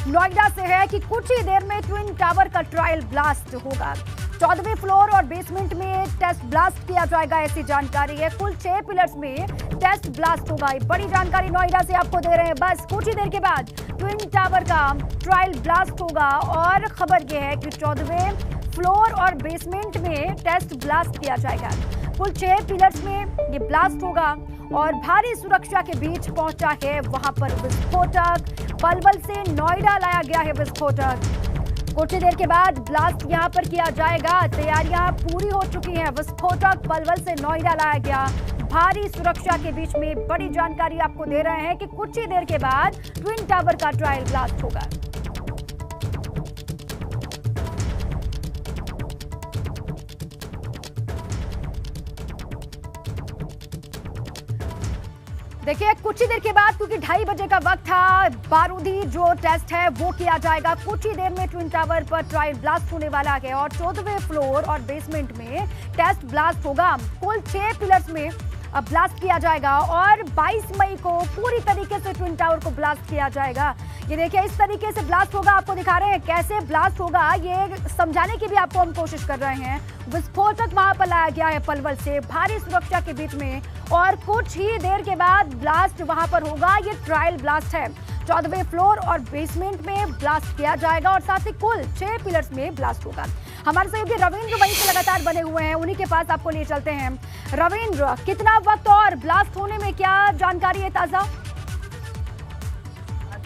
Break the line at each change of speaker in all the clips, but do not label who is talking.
नोएडा से है कि कुछ ही देर में ट्विन टावर का ट्रायल ब्लास्ट होगा। 14वें फ्लोर और बेसमेंट में टेस्ट ब्लास्ट किया जाएगा, ऐसी जानकारी है। कुल 6 पिलर्स में टेस्ट ब्लास्ट होगा। बड़ी जानकारी नोएडा से आपको दे रहे हैं। बस कुछ ही देर के बाद ट्विन टावर का ट्रायल ब्लास्ट होगा और खबर यह है कि 14वें फ्लोर और बेसमेंट में टेस्ट ब्लास्ट किया जाएगा। कुल 6 पिलर्स में ये ब्लास्ट होगा और भारी सुरक्षा के बीच पहुंचा है वहां पर विस्फोटक। पलवल से नोएडा लाया गया है विस्फोटक। कुछ देर के बाद ब्लास्ट यहां पर किया जाएगा। तैयारियां पूरी हो चुकी हैं। विस्फोटक पलवल से नोएडा लाया गया, भारी सुरक्षा के बीच में। बड़ी जानकारी आपको दे रहे हैं कि कुछ ही देर के बाद ट्विन टावर का ट्रायल ब्लास्ट होगा। देखिए कुछ ही देर के बाद, क्योंकि 2:30 बजे का वक्त था, बारूदी जो टेस्ट है वो किया जाएगा। कुछ ही देर में ट्विन टावर पर ट्रायल ब्लास्ट होने वाला है और 14वें फ्लोर और बेसमेंट में टेस्ट ब्लास्ट होगा। कुल 6 पिलर्स में ब्लास्ट किया जाएगा और 22 मई को पूरी तरीके से ट्विन टावर को ब्लास्ट किया जाएगा। ये देखिए इस तरीके से ब्लास्ट होगा। आपको दिखा रहे हैं कैसे ब्लास्ट होगा, ये समझाने की भी आपको हम कोशिश कर रहे हैं। विस्फोटक वहां पर लाया गया है पलवल से, भारी सुरक्षा के बीच में, और कुछ ही देर के बाद ब्लास्ट वहां पर होगा। ये ट्रायल ब्लास्ट है। 14वें फ्लोर और बेसमेंट में ब्लास्ट किया जाएगा और साथ ही कुल 6 पिलर्स में ब्लास्ट होगा। हमारे सहयोगी रविंद्र वहीं से लगातार बने हुए हैं, उन्हीं के पास आपको लिए चलते हैं। रविंद्र, कितना वक्त और ब्लास्ट होने में क्या जानकारी है ताजा?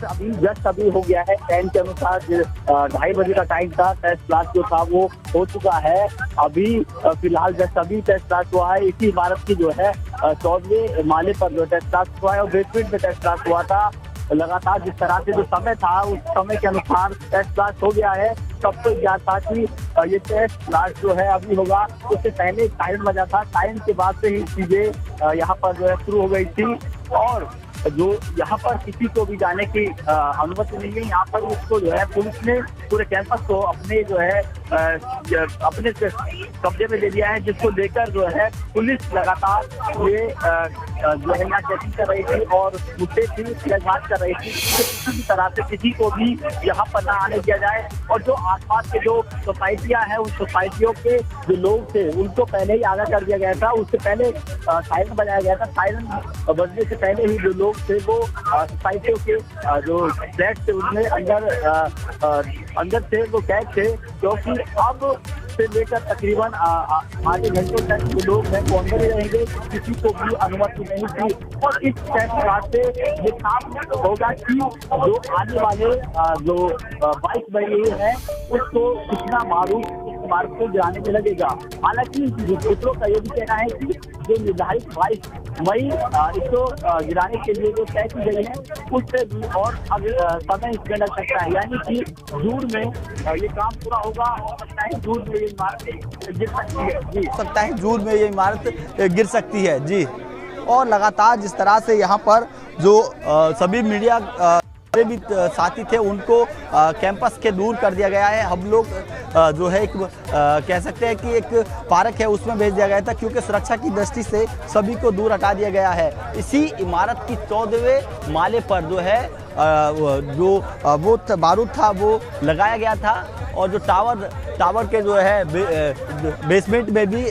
अभी हो गया है। टाइम के अनुसार 2:30 बजे का टाइम था। टेस्ट ब्लास्ट जो था वो हो चुका है। अभी फिलहाल जस्ट अभी टेस्ट ब्लास्ट हुआ है। इसी इमारत की जो है 14वें माले पर जो टेस्ट ब्लास्ट हुआ है और बेसमेंट में टेस्ट ब्लास्ट हुआ था। लगातार जिस तरह से जो समय था उस समय के अनुसार टेस्ट ब्लास्ट हो गया है। सबको याद था कि ये टेस्ट ब्लास्ट जो है अभी होगा। उससे पहले सायरन बजा था, सायरन के बाद से ही चीजें यहाँ पर जो है शुरू हो गई थी और जो यहाँ पर किसी को भी जाने की अनुमति नहीं है। यहाँ पर उसको जो है पुलिस ने पूरे कैंपस को अपने जो है अपने कब्जे में ले लिया है, जिसको लेकर जो है पुलिस लगातार ये जो है यहाँ चेकिंग कर रही थी और मुद्दे थी जांच कर रही थी। किसी भी तरह से किसी को भी यहाँ पर ना आने दिया जाए और जो आसपास के जो सोसाइटियाँ हैं उन सोसाइटियों के जो लोग थे उनको पहले ही आगाह कर दिया गया था। उससे पहले सायरन बजाया गया था। सायरन बजने से पहले ही जो लोग थे वो सोसाइटियों के जो फ्लैट थे उनमें अंदर थे, वो कैद थे, क्योंकि अब से लेकर तकरीबन आधे घंटों तक जो लोग हैं वो अंदर ही रहेंगे। किसी को भी अनुमति नहीं थी और इस टेस्ट से ये काम होगा कि जो आने वाले जो 22 मई है उसको कितना बारूद इमारत को गिराने में लगेगा। हालांकि सूत्रों का ये भी कहना है कि जो निर्धारित 22 मई इसको गिराने के लिए जो तय की गई है उससे भी और समय इसमें लग सकता है, यानी कि जून में ये काम पूरा होगा। हो सकता है जून में ये इमारत गिर सकती है। जी,
हो सकता है जून में ये इमारत गिर सकती है। जी, और लगातार जिस तरह से यहाँ पर जो सभी मीडिया भी साथी थे उनको कैंपस के दूर कर दिया गया है। हम लोग जो है एक कह सकते हैं कि एक पार्क है उसमें भेज दिया गया था, क्योंकि सुरक्षा की दृष्टि से सभी को दूर हटा दिया गया है। इसी इमारत की 14वें माले पर जो है जो वो बारूद था वो लगाया गया था और जो टावर के जो है बेसमेंट में भी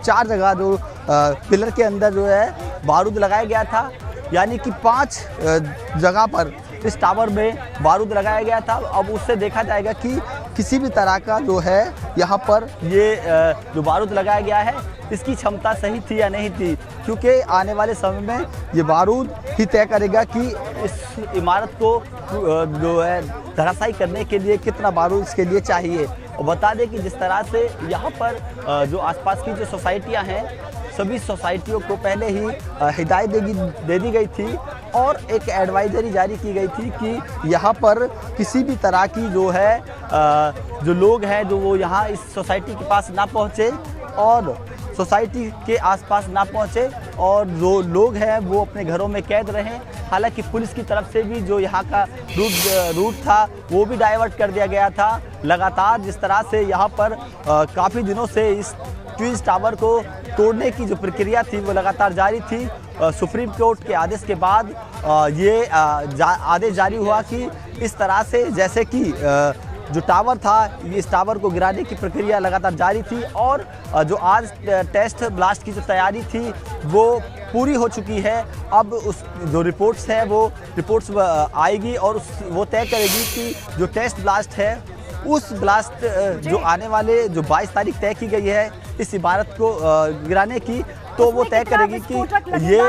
4 जगह जो पिलर के अंदर जो है बारूद लगाया गया था, यानी कि 5 जगह पर इस टावर में बारूद लगाया गया था। अब उससे देखा जाएगा कि किसी भी तरह का जो है यहाँ पर ये जो बारूद लगाया गया है इसकी क्षमता सही थी या नहीं थी, क्योंकि आने वाले समय में ये बारूद ही तय करेगा कि इस इमारत को जो है धराशायी करने के लिए कितना बारूद इसके लिए चाहिए। और बता दें कि जिस तरह से यहाँ पर जो आसपास की जो सोसाइटियाँ हैं सभी सोसाइटियों को पहले ही हिदायत दे दी गई थी और एक एडवाइजरी जारी की गई थी कि यहाँ पर किसी भी तरह की जो है जो लोग हैं जो वो यहाँ इस सोसाइटी के पास ना पहुँचे और सोसाइटी के आसपास ना पहुँचे और जो लोग हैं वो अपने घरों में कैद रहें। हालांकि पुलिस की तरफ से भी जो यहाँ का रूट था वो भी डाइवर्ट कर दिया गया था। लगातार जिस तरह से यहाँ पर काफ़ी दिनों से इस ट्विन टावर को तोड़ने की जो प्रक्रिया थी वो लगातार जारी थी सुप्रीम कोर्ट के आदेश के बाद ये आदेश जारी हुआ कि इस तरह से जैसे कि जो टावर था, इस टावर को गिराने की प्रक्रिया लगातार जारी थी और जो आज टेस्ट ब्लास्ट की जो तैयारी थी वो पूरी हो चुकी है। अब उस जो रिपोर्ट्स है वो रिपोर्ट्स आएगी और वो तय करेगी कि जो टेस्ट ब्लास्ट है उस ब्लास्ट जो आने वाले जो 22 तारीख तय की गई है इस इमारत को गिराने की, तो वो तय करेगी कि ये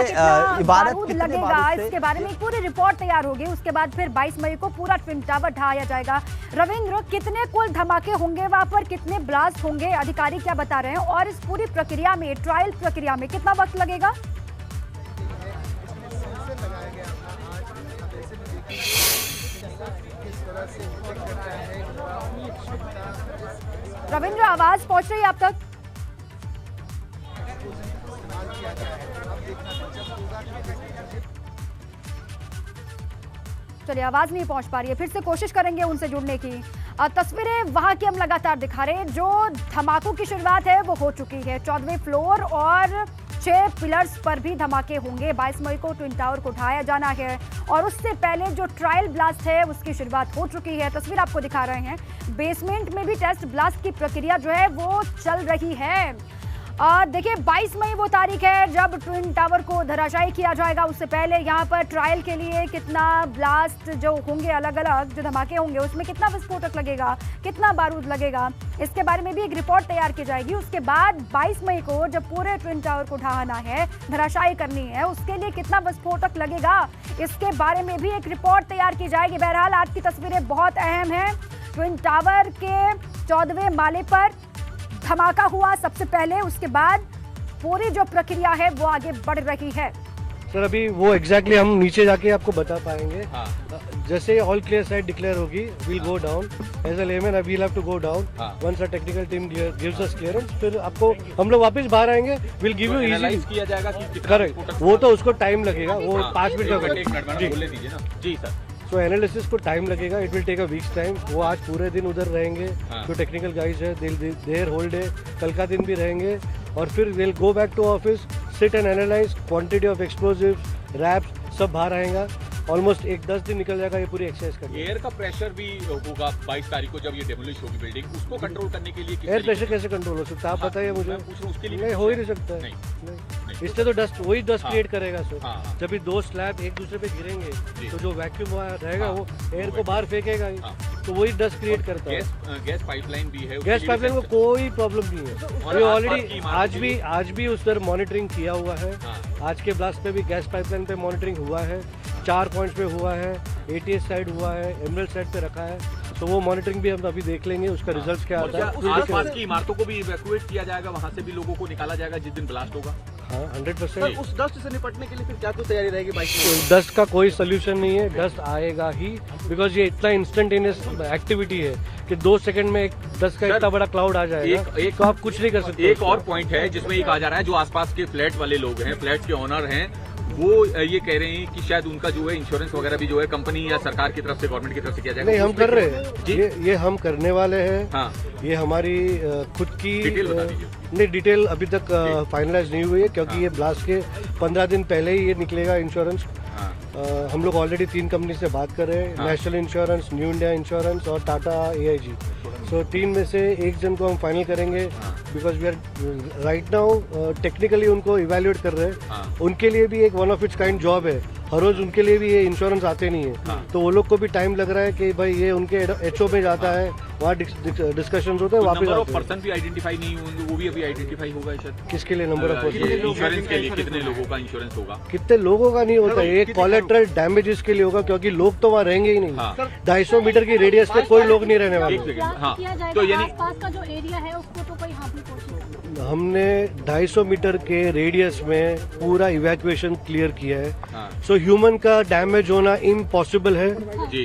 इमारत कितने
लगेगा। इसके बारे में एक पूरी रिपोर्ट तैयार होगी। उसके बाद फिर 22 मई को पूरा ट्विन टावर ढाया जाएगा। रविंद्र, कितने कुल धमाके होंगे वहां पर, कितने ब्लास्ट होंगे, अधिकारी क्या बता रहे हैं, और इस पूरी प्रक्रिया में, ट्रायल प्रक्रिया में कितना वक्त लगेगा? रविंद्र, आवाज पहुंच रही है आप तक? चलिए, आवाज नहीं पहुंच पा रही है, फिर से कोशिश करेंगे उनसे जुड़ने की। तस्वीरें वहां की हम लगातार दिखा रहे हैं। जो धमाकों की शुरुआत है वो हो चुकी है। 14वें फ्लोर और 6 पिलर्स पर भी धमाके होंगे। 22 मई को ट्विन टावर को ढाया जाना है और उससे पहले जो ट्रायल ब्लास्ट है उसकी शुरुआत हो चुकी है। तस्वीर आपको दिखा रहे हैं। बेसमेंट में भी टेस्ट ब्लास्ट की प्रक्रिया जो है वो चल रही है। देखिए, 22 मई वो तारीख है जब ट्विन टावर को धराशायी किया जाएगा। उससे पहले यहाँ पर ट्रायल के लिए कितना ब्लास्ट जो होंगे, अलग अलग जो धमाके होंगे, उसमें कितना विस्फोटक लगेगा, कितना बारूद लगेगा, इसके बारे में भी एक रिपोर्ट तैयार की जाएगी। उसके बाद 22 मई को जब पूरे ट्विन टावर को ढहाना है, धराशायी करनी है, उसके लिए कितना विस्फोटक लगेगा, इसके बारे में भी एक रिपोर्ट तैयार की जाएगी। बहरहाल आज की तस्वीरें बहुत अहम हैं। ट्विन टावर के 14वें माले पर धमाका हुआ सबसे पहले, उसके बाद पूरी जो प्रक्रिया है वो आगे बढ़ रही है।
सर, अभी वो एग्जैक्टली हम नीचे जाके आपको बता पाएंगे। जैसे ऑल क्लियर साइड डिक्लेयर होगी, we'll go down as a layman, we will have to go down once a technical team gives us clearance. फिर आपको हम लोग वापस बाहर आएंगे, विल गिव यू इजी
किया जाएगा कि
करेक्ट। वो तो उसको टाइम लगेगा, वो 5 मिनट का
जी सर।
तो एनालिसिस को टाइम लगेगा, it will take a week's time. वो आज पूरे दिन उधर रहेंगे, जो टेक्निकल गाइज है देयर होल डे, कल का दिन भी रहेंगे और फिर will go back to office, sit and analyse quantity of explosives, wraps, सब बाहर आएगा। ऑलमोस्ट 1-10 दिन निकल जाएगा ये पूरी एक्सरसाइज करके।
एयर का प्रेशर भी होगा 22 तारीख को जब ये डेमोलिश होगी बिल्डिंग, उसको कंट्रोल करने के लिए
एयर प्रेशर कैसे कंट्रोल हो सकता है आप बताइए मुझे।
उसके लिए
नहीं, हो ही नहीं सकता है। इससे तो डस्ट, वही डस्ट क्रिएट करेगा सर। जब भी 2 स्लैब एक दूसरे पे गिरेंगे तो जो वैक्यूम रहेगा वो एयर को बाहर फेंकेगा, तो वही डस्ट क्रिएट करता है।
गैस पाइपलाइन भी है,
गैस पाइपलाइन को कोई प्रॉब्लम नहीं है। ये ऑलरेडी आज भी उस पर मॉनिटरिंग किया हुआ है। आज के ब्लास्ट पे भी गैस पाइपलाइन पे मॉनिटरिंग हुआ है, 4 पॉइंट्स पे हुआ है, ATS साइड हुआ है, एमरल्ड साइड पे रखा है। तो वो मॉनिटरिंग भी हम अभी देख लेंगे, उसका रिजल्ट क्या आता है।
आसपास की इमारतों को भी इवैक्यूएट किया जाएगा, वहां से भी लोगों को निकाला जाएगा जिस दिन ब्लास्ट होगा।
हाँ, 100%।
उस डस्ट से निपटने के लिए फिर क्या तो तैयारी रहेगी बाइक
में? डस्ट का कोई सोल्यूशन नहीं है, डस्ट आएगा ही, बिकॉज ये इतना इंस्टेंटेनियस एक्टिविटी है कि 2 सेकंड में एक डस्ट का इतना बड़ा क्लाउड आ जाएगा। एक तो आप कुछ नहीं कर सकते।
एक और पॉइंट है जिसमें ये कहा जा रहा है, जो आसपास के फ्लैट वाले लोग हैं, फ्लैट के ओनर हैं, वो ये कह रहे हैं कि शायद उनका जो है इंश्योरेंस वगैरह भी जो है कंपनी या सरकार की तरफ से, गवर्नमेंट की तरफ से किया जाएगा।
नहीं, हम कर रहे हैं, ये हम करने वाले हैं। हाँ। ये हमारी खुद की डिटेल अभी तक फाइनलाइज नहीं हुई है, क्योंकि ये ब्लास्ट के 15 दिन पहले ही ये निकलेगा इंश्योरेंस। हम लोग ऑलरेडी 3 कंपनी से बात कर रहे हैं, national insurance, new India insurance और टाटा AIG। सो 3 में से एक जन को हम फाइनल करेंगे, because we are right now technically उनको इवेल्युएट कर रहे हैं। उनके लिए भी एक one of its kind job है, हर रोज उनके लिए भी ये इंश्योरेंस आते नहीं है। तो वो लोग को भी टाइम लग रहा है कि भाई ये उनके HO में जाता है, वहाँ डिस्कशन होता है, वापस
पर्सन भी आइडेंटिफाई नहीं होंगे, वो भी अभी आइडेंटिफाई होगा शायद।
किसके लिए नंबर ऑफ
इंश्योरेंस के लिए कितने लोगों का इंश्योरेंस होगा?
कितने लोगों का नहीं होता है, एक कोलेटरल डैमेजेस के लिए होगा, क्योंकि लोग तो वहाँ रहेंगे ही नहीं। 250 मीटर की रेडियस पे कोई लोग नहीं रहने वाले।
हाँ, तो यानी
आसपास का जो एरिया है उसको तो कोई हार्म नहीं पहुंचेगा।
हमने 250 मीटर के रेडियस में पूरा इवैक्यूएशन क्लियर किया है। सो ह्यूमन का डैमेज होना इम्पॉसिबल है।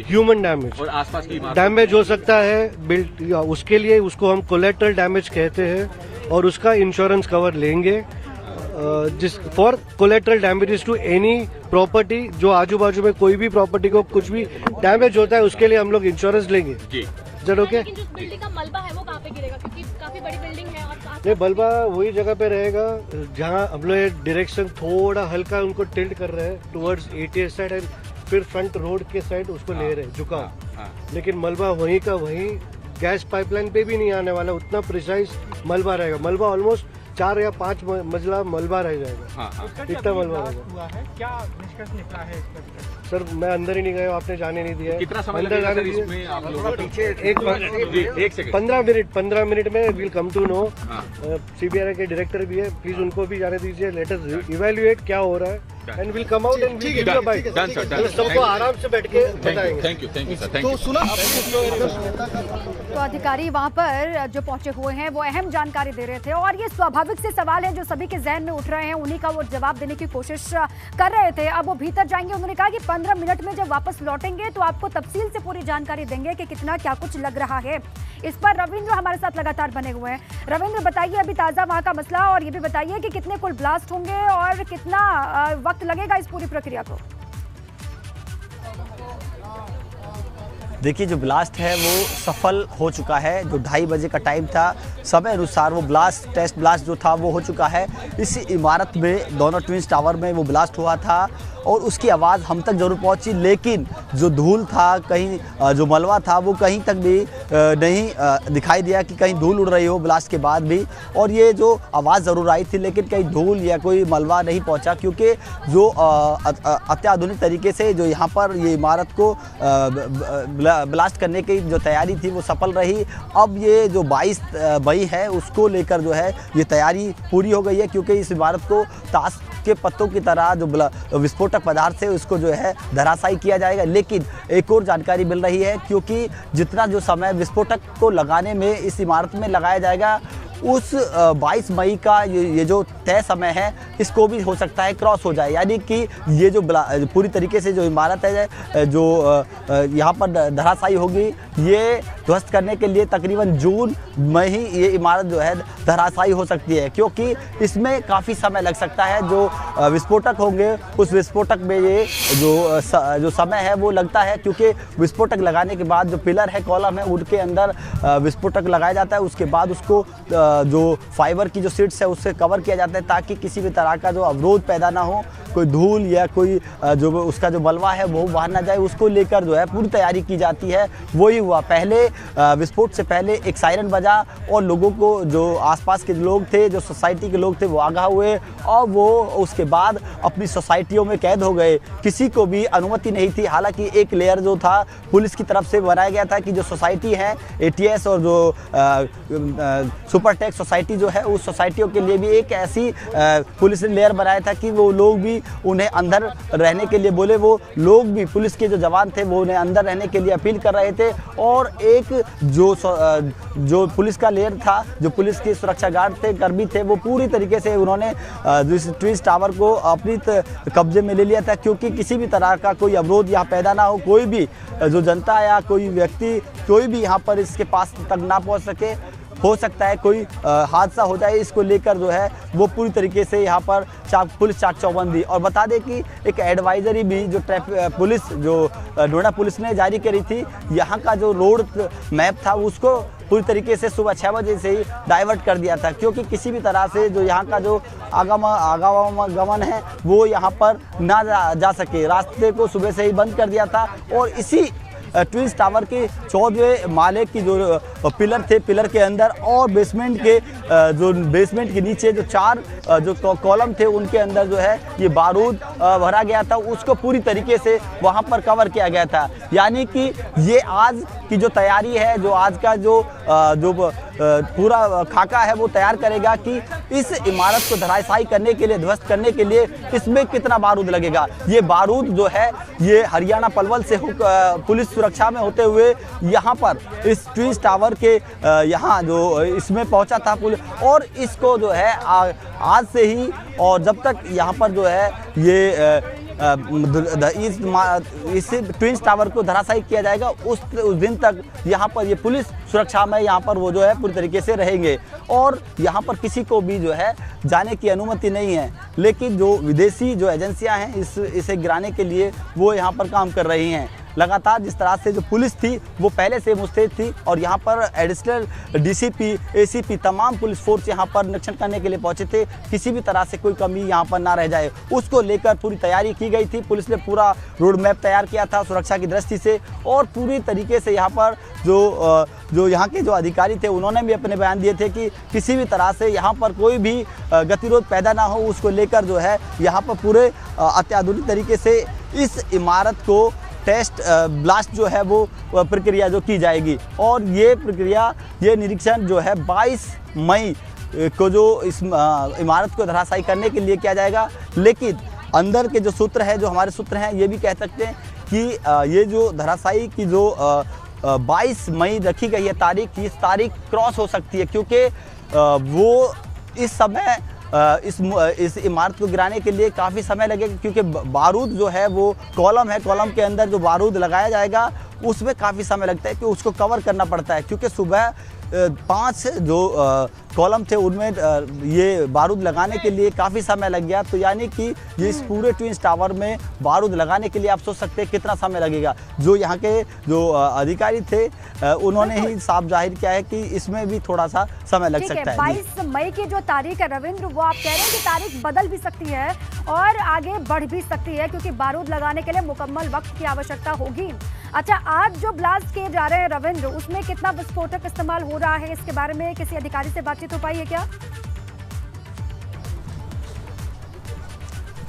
ह्यूमन डैमेज
और आसपास की
डैमेज हो सकता है बिल्ड, उसके लिए उसको हम कोलेटरल डैमेज कहते हैं और उसका इंश्योरेंस कवर लेंगे। जिस for collateral damages to any property, जो आजू बाजू में कोई भी प्रॉपर्टी को कुछ भी डैमेज होता है उसके लिए हम लोग इंश्योरेंस लेंगे। That okay?
लेकिन जो बिल्डिंग का मलबा है वो कहाँ पे गिरेगा, क्योंकि काफी बड़ी बिल्डिंग है और
नहीं, मलबा वही जगह पे रहेगा जहाँ हम लोग डायरेक्शन थोड़ा हल्का उनको टिल्ट कर रहे हैं टुवर्ड्स ATS साइड एंड फिर फ्रंट रोड के साइड उसको ले रहे हैं झुका, लेकिन मलबा वहीं का वहीं, गैस पाइपलाइन पे भी नहीं आने वाला, उतना प्रिसाइज मलबा रहेगा। मलबा ऑलमोस्ट 4 या 5 मंजिला मलबा रह जाएगा, इतना मलबा रहेगा।
क्या निष्कर्ष निकला है इसका?
सर मैं अंदर ही नहीं गया, आपने जाने नहीं दिया।
कितना समय
अंदर
लगेगा
जाने
सर
दीजिए।
इसमें आप लोगों को?
एक सेकंड 15 मिनट में will come to know. CBRI के डायरेक्टर भी है, प्लीज उनको भी जाने दीजिए। लेट अस इवैल्यूएट क्या हो रहा है and will come out and will give you a bite.
Done sir, done.
सबको आराम से बैठ के बताएंगे।
Thank you sir, thank you.
तो अधिकारी वहां पर जो पहुंचे हुए हैं वो अहम जानकारी दे रहे थे और ये स्वाभाविक से सवाल है जो सभी के जहन में उठ रहे हैं, उन्हीं का वो जवाब देने की कोशिश कर रहे थे। अब वो भीतर जाएंगे, उन्होंने कहा कि 15 मिनट में जब वापस लौटेंगे तो आपको तफसील से पूरी जानकारी देंगे कि कितना क्या कुछ लग रहा है। इस पर रविंद्र हमारे साथ लगातार बने हुए हैं। रविंद्र बताइए अभी ताज़ा वहाँ का मसला, और ये भी बताइए कि कितने कुल ब्लास्ट होंगे और कितना वक्त लगेगा इस पूरी प्रक्रिया को।
देखिए जो ब्लास्ट है वो सफल हो चुका है। जो 2:30 बजे का टाइम था, समय अनुसार वो ब्लास्ट, टेस्ट ब्लास्ट जो था वो हो चुका है। इस इमारत में, दोनों ट्विंस टावर में वो ब्लास्ट हुआ था और उसकी आवाज़ हम तक ज़रूर पहुंची, लेकिन जो धूल था, कहीं जो मलबा था वो कहीं तक भी नहीं दिखाई दिया कि कहीं धूल उड़ रही हो ब्लास्ट के बाद भी। और ये जो आवाज़ ज़रूर आई थी लेकिन कहीं धूल या कोई मलबा नहीं पहुंचा, क्योंकि जो अत्याधुनिक तरीके से जो यहाँ पर ये इमारत को ब्लास्ट करने की जो तैयारी थी वो सफल रही। अब ये जो 22 मई है उसको लेकर जो है ये तैयारी पूरी हो गई है, क्योंकि इस इमारत को ताश के पत्तों की तरह जो विस्फोटक पदार्थ है उसको जो है धराशायी किया जाएगा। लेकिन एक और जानकारी मिल रही है, क्योंकि जितना जो समय विस्फोटक को लगाने में इस इमारत में लगाया जाएगा, उस 22 मई का ये जो तय समय है इसको भी हो सकता है क्रॉस हो जाए। यानी कि ये जो पूरी तरीके से जो इमारत है जो यहाँ पर धराशायी होगी, ये ध्वस्त करने के लिए तकरीबन जून में ही ये इमारत जो है धराशायी हो सकती है, क्योंकि इसमें काफ़ी समय लग सकता है। जो विस्फोटक होंगे उस विस्फोटक में ये जो समय है वो लगता है, क्योंकि विस्फोटक लगाने के बाद जो पिलर है, कॉलम है, उनके अंदर विस्फोटक लगाया जाता है। उसके बाद उसको जो फाइबर की जो सीट्स है उससे कवर किया जाता है, ताकि किसी भी तरह का जो अवरोध पैदा ना हो, कोई धूल या कोई जो उसका जो मलबा है वो बाहर ना जाए। उसको लेकर जो है पूरी तैयारी की जाती है। वही हुआ, पहले विस्फोट से पहले एक सायरन बजा और लोगों को, जो आसपास के लोग थे, जो सोसाइटी के लोग थे, वो आगाह हुए और वो उसके बाद अपनी सोसाइटियों में कैद हो गए। किसी को भी अनुमति नहीं थी। हालांकि एक लेयर जो था पुलिस की तरफ से बनाया गया था कि जो सोसाइटी है ATS और जो सुपरटेक सोसाइटी जो है, उस सोसाइटियों के लिए भी एक ऐसी पुलिस ने लेयर बनाया था कि वो लोग भी उन्हें अंदर रहने के लिए बोले। वो लोग भी, पुलिस के जो जवान थे, वो उन्हें अंदर रहने के लिए अपील कर रहे थे। और एक जो पुलिस का लेयर था, जो पुलिस के सुरक्षा गार्ड थे, कर्मी थे, वो पूरी तरीके से उन्होंने ट्विंस टावर को अपनी कब्जे में ले लिया था, क्योंकि किसी भी तरह का कोई अवरोध यहाँ पैदा ना हो, कोई भी जो जनता या कोई व्यक्ति, कोई भी यहाँ पर इसके पास तक ना पहुँच सके। हो सकता है कोई हादसा हो जाए, इसको लेकर जो है वो पूरी तरीके से यहाँ पर पुलिस चाक चौबंदी। और बता दें कि एक एडवाइजरी भी जो पुलिस, जो नोएडा पुलिस ने जारी करी थी, यहाँ का जो रोड मैप था उसको पूरी तरीके से सुबह 6 बजे से ही डाइवर्ट कर दिया था, क्योंकि किसी भी तरह से जो यहाँ का जो आवागमन है वो यहाँ पर ना जा सके। रास्ते को सुबह से ही बंद कर दिया था। और इसी ट्विंस टावर के 14वें माले की जो पिलर थे, पिलर के अंदर और बेसमेंट के नीचे जो 4 जो कॉलम थे, उनके अंदर जो है ये बारूद भरा गया था। उसको पूरी तरीके से वहां पर कवर किया गया था। यानी कि ये आज की जो तैयारी है, जो आज का जो पूरा खाका है, वो तैयार करेगा कि इस इमारत को धराशायी करने के लिए, ध्वस्त करने के लिए इसमें कितना बारूद लगेगा। ये बारूद जो है ये हरियाणा पलवल से पुलिस सुरक्षा में होते हुए यहाँ पर इस ट्विंस टावर के यहाँ जो इसमें पहुँचा था पुलिस, और इसको जो है आज से ही, और जब तक यहाँ पर जो है ये इस ट्विंस टावर को धराशायी किया जाएगा, उस दिन तक यहाँ पर ये पुलिस सुरक्षा में यहाँ पर वो जो है पूरी तरीके से रहेंगे। और यहाँ पर किसी को भी जो है जाने की अनुमति नहीं है। लेकिन जो विदेशी जो एजेंसियाँ हैं इसे गिराने के लिए वो यहाँ पर काम कर रही हैं। लगातार जिस तरह से जो पुलिस थी वो पहले से मुस्तैद थी और यहाँ पर एडिशनल डीसीपी, एसीपी तमाम पुलिस फोर्स यहाँ पर निरीक्षण करने के लिए पहुंचे थे, किसी भी तरह से कोई कमी यहाँ पर ना रह जाए उसको लेकर पूरी तैयारी की गई थी। पुलिस ने पूरा रोड मैप तैयार किया था सुरक्षा की दृष्टि से और पूरी तरीके से यहाँ पर जो यहाँ के जो अधिकारी थे उन्होंने भी अपने बयान दिए थे कि किसी भी तरह से यहाँ पर कोई भी गतिरोध पैदा ना हो, उसको लेकर जो है यहाँ पर पूरे अत्याधुनिक तरीके से इस इमारत को टेस्ट ब्लास्ट जो है वो प्रक्रिया जो की जाएगी और ये प्रक्रिया, ये निरीक्षण जो है 22 मई को जो इस इमारत को धराशायी करने के लिए किया जाएगा। लेकिन अंदर के जो सूत्र है, जो हमारे सूत्र हैं, ये भी कह सकते हैं कि ये जो धराशायी की जो 22 मई रखी गई है तारीख, इस तारीख क्रॉस हो सकती है क्योंकि वो इस समय इस इमारत को गिराने के लिए काफ़ी समय लगेगा क्योंकि बारूद जो है वो कॉलम है, कॉलम के अंदर जो बारूद लगाया जाएगा उसमें काफ़ी समय लगता है कि उसको कवर करना पड़ता है क्योंकि सुबह 5 जो कॉलम थे उनमें ये बारूद लगाने के लिए काफ़ी समय लग गया। तो यानी कि ये इस पूरे ट्विंस टावर में बारूद लगाने के लिए आप सोच सकते हैं कितना समय लगेगा। जो यहाँ के जो अधिकारी थे उन्होंने ही साफ जाहिर किया है कि इसमें भी थोड़ा सा समय लग सकता है।
22 मई की जो तारीख है रविंद्र, वो आप कह रहे हैं कि तारीख बदल भी सकती है और आगे बढ़ भी सकती है क्योंकि बारूद लगाने के लिए मुकम्मल वक्त की आवश्यकता होगी। अच्छा, आज जो ब्लास्ट किए जा रहे हैं रविंद्र, उसमें कितना विस्फोटक इस्तेमाल हो रहा है, इसके बारे में किसी अधिकारी से बातचीत हो पाई है क्या?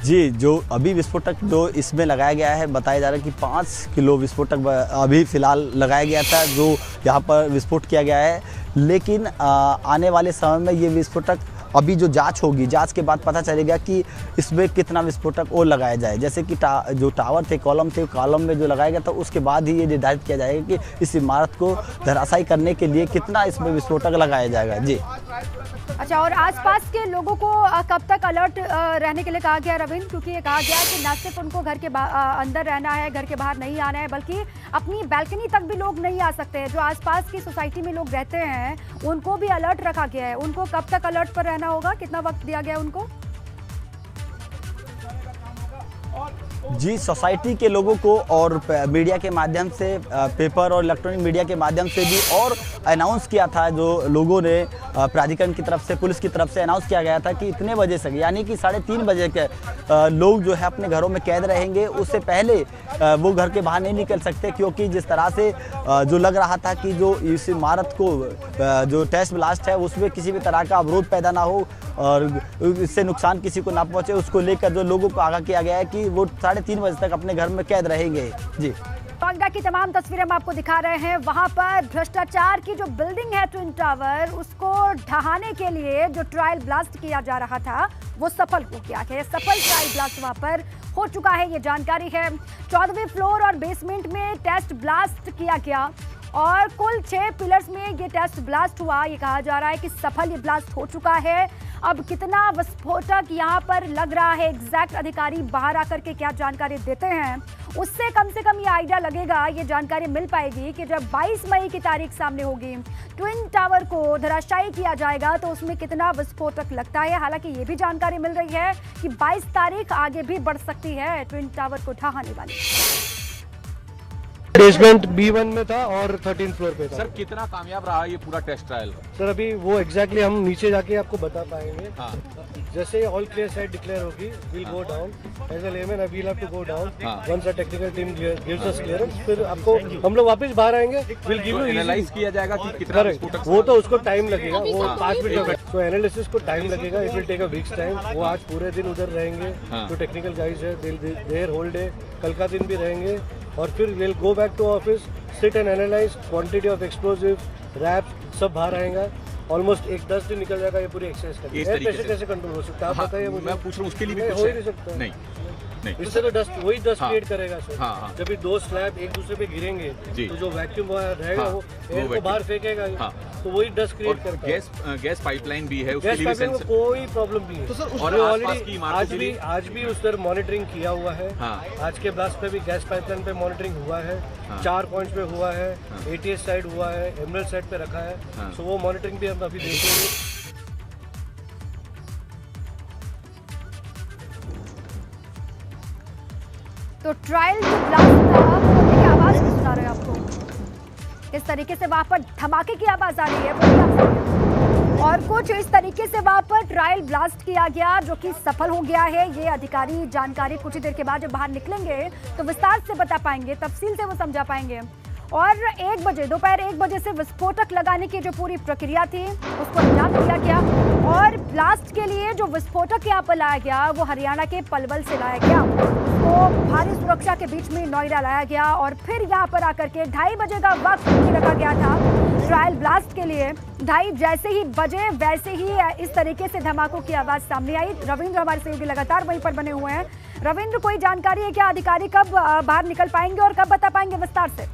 जी, जो अभी विस्फोटक जो इसमें लगाया गया है, बताया जा रहा है कि 5 किलो विस्फोटक अभी फ़िलहाल लगाया गया था जो यहाँ पर विस्फोट किया गया है। लेकिन आने वाले समय में ये विस्फोटक अभी जो जांच होगी, जांच के बाद पता चलेगा कि इसमें कितना विस्फोटक और लगाया जाए। जैसे कि जो टावर थे, कॉलम थे, कॉलम में जो लगाया गया था उसके बाद ही ये निर्धारित किया जाएगा कि इस इमारत को धराशायी करने के लिए कितना इसमें विस्फोटक लगाया जाएगा। जी।
अच्छा, और आसपास के लोगों को कब तक अलर्ट रहने के लिए कहा गया रविंद्र? क्योंकि ये कहा गया है कि न सिर्फ उनको घर के अंदर रहना है, घर के बाहर नहीं आना है, बल्कि अपनी बैल्कनी तक भी लोग नहीं आ सकते हैं। जो आसपास की सोसाइटी में लोग रहते हैं उनको भी अलर्ट रखा गया है। उनको कब तक अलर्ट पर रहना होगा, कितना वक्त दिया गया है उनको?
जी, सोसाइटी के लोगों को और मीडिया के माध्यम से, पेपर और इलेक्ट्रॉनिक मीडिया के माध्यम से भी और अनाउंस किया था, जो लोगों ने प्राधिकरण की तरफ से, पुलिस की तरफ से अनाउंस किया गया था कि इतने बजे से, यानी कि 3:30 बजे के लोग जो है अपने घरों में कैद रहेंगे। उससे पहले वो घर के बाहर नहीं निकल सकते क्योंकि जिस तरह से जो लग रहा था कि जो इस इमारत को जो टेस्ट ब्लास्ट है उसमें किसी भी तरह का अवरोध पैदा ना हो और इससे नुकसान किसी को ना पहुंचे, उसको लेकर जो लोगों को आगाह किया गया है कि वो 3:30 बजे तक अपने घर में कैद रहेंगे। जी,
बागदा की तमाम तस्वीरें हम आपको दिखा रहे हैं। वहां पर भ्रष्टाचार की जो बिल्डिंग है ट्विन टावर, उसको ढहाने के लिए जो ट्रायल ब्लास्ट किया जा रहा था वो सफल हो गया है। सफल ट्रायल ब्लास्ट वहां पर हो चुका है, ये जानकारी है। 14वें फ्लोर और बेसमेंट में टेस्ट ब्लास्ट किया गया और कुल 6 पिलर्स में ये टेस्ट ब्लास्ट हुआ। ये कहा जा रहा है कि सफल ये ब्लास्ट हो चुका है। अब कितना विस्फोटक यहाँ पर लग रहा है, एग्जैक्ट अधिकारी बाहर आकर के क्या जानकारी देते हैं, उससे कम से कम ये आइडिया लगेगा, ये जानकारी मिल पाएगी कि जब 22 मई की तारीख सामने होगी, ट्विन टावर को धराशायी किया जाएगा तो उसमें कितना विस्फोटक लगता है। हालांकि ये भी जानकारी मिल रही है कि 22 तारीख आगे भी बढ़ सकती है ट्विन टावर को ढहाने वाली।
बेसमेंट B1 में था और 13 फ्लोर पे था।
सर, कितना कामयाब रहा ये पूरा टेस्ट ट्रायल?
सर, अभी वो एग्जैक्टली हम नीचे जाके आपको बता पाएंगे।
हाँ।
जैसे ऑल क्लियर साइड डिक्लेयर होगी, will go down as a layman, we have to go down once a technical team gives us clearance. फिर आपको हम लोग वापस बाहर आएंगे, विल गिव यू
एनालाइज किया जाएगा कि कितना विस्फोटक।
वो तो उसको टाइम लगेगा, वो 5 मिनट का, तो एनालिसिस को टाइम लगेगा, it will take a week's time. वो आज पूरे दिन उधर रहेंगे, जो टेक्निकल गाइज है देयर होल डे, कल का दिन भी रहेंगे और फिर will go back to office, sit and analyse quantity of explosive, wraps सब बाहर आएगा। ऑलमोस्ट 1-10 दिन निकल जाएगा ये पूरी एक्सरसाइज करके। एयर प्रेशर कैसे कंट्रोल हो सकता है आप बताइए मुझे।
मैं पूछ रहा हूँ, उसके लिए भी
हो ही नहीं सकता।
नहीं,
इससे तो डस्ट, वही डस्ट क्रिएट करेगा सर। जब भी 2 स्लैब एक दूसरे पे गिरेंगे तो जो वैक्यूम रहेगा वो एयर को बाहर फेंकेगा, तो वही डस्ट क्रिएट करता है।
गैस पाइपलाइन भी है,
गैस पाइपलाइन में कोई प्रॉब्लम नहीं है। तो सर ऑलरेडी आज भी उस पर मॉनिटरिंग किया हुआ है। आज के ब्लास्ट पे भी गैस पाइपलाइन पे मॉनिटरिंग हुआ है, 4 पॉइंट्स पे हुआ है, ATS साइड हुआ है, एमरल्ड साइड पे रखा है, तो वो मॉनिटरिंग भी हम अभी देखेंगे।
तो ट्रायल जो ब्लास्ट था, किस तरीके से वहां पर धमाके की आवाज आ रही है वो भी आप सुनिए। और कुछ इस तरीके से वहां पर ट्रायल ब्लास्ट किया गया जो कि सफल हो गया है। ये अधिकारी जानकारी कुछ ही देर के बाद जब बाहर निकलेंगे तो विस्तार से बता पाएंगे, तफसील से वो समझा पाएंगे। और 1 बजे दोपहर 1 बजे से विस्फोटक लगाने की जो पूरी प्रक्रिया थी उसको अंजाम दिया गया। और ब्लास्ट के लिए जो विस्फोटक यहाँ पर लाया गया वो हरियाणा के पलवल से लाया गया। उसको भारी सुरक्षा के बीच में नोएडा लाया गया और फिर यहाँ पर आकर के 2:30 बजे का वक्त रखा गया था ट्रायल ब्लास्ट के लिए। 2:30 जैसे ही बजे वैसे ही इस तरीके से धमाकों की आवाज सामने आई। रविंद्र हमारे सहयोगी लगातार वहीं पर बने हुए हैं। रविंद्र, कोई जानकारी है क्या? अधिकारी कब बाहर निकल पाएंगे और कब बता पाएंगे विस्तार से?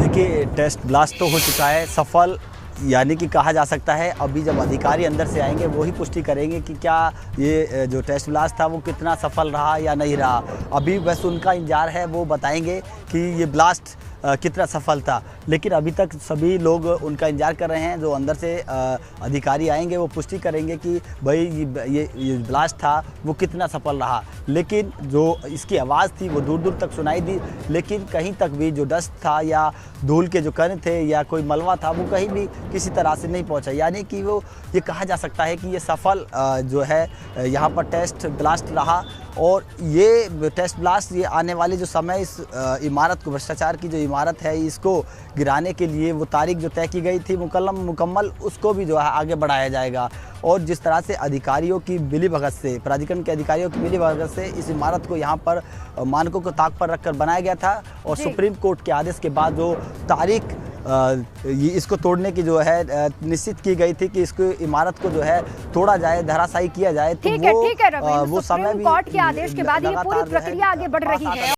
देखिए, टेस्ट ब्लास्ट तो हो चुका है सफल, यानी कि कहा जा सकता है। अभी जब अधिकारी अंदर से आएंगे वही पुष्टि करेंगे कि क्या ये जो टेस्ट ब्लास्ट था वो कितना सफल रहा या नहीं रहा। अभी बस उनका इंतजार है, वो बताएंगे कि ये ब्लास्ट कितना सफल था। लेकिन अभी तक सभी लोग उनका इंतजार कर रहे हैं। जो अंदर से अधिकारी आएंगे वो पुष्टि करेंगे कि भाई ये ब्लास्ट था वो कितना सफल रहा। लेकिन जो इसकी आवाज़ थी वो दूर दूर तक सुनाई दी, लेकिन कहीं तक भी जो डस्ट था या धूल के जो कण थे या कोई मलबा था वो कहीं भी किसी तरह से नहीं पहुंचा। यानी कि वो ये कहा जा सकता है कि ये सफल जो है यहाँ पर टेस्ट ब्लास्ट रहा। और ये टेस्ट ब्लास्ट ये आने वाले जो समय इस इमारत को, भ्रष्टाचार की जो इमारत है इसको गिराने के लिए वो तारीख जो तय की गई थी मुकम्मल उसको भी जो है आगे बढ़ाया जाएगा। और जिस तरह से अधिकारियों की मिलीभगत से, प्राधिकरण के अधिकारियों की मिलीभगत से इस इमारत को यहाँ पर मानकों को ताक पर रखकर बनाया गया था और सुप्रीम कोर्ट के आदेश के बाद जो तारीख इसको तोड़ने की जो है निश्चित की गई थी कि इसको इमारत को जो है तोड़ा जाए, धराशायी किया जाए, तो
ठीक है रविंद्र,
वो समय भी
कोर्ट के आदेश के बाद ये पूरी प्रक्रिया आगे बढ़ रही है।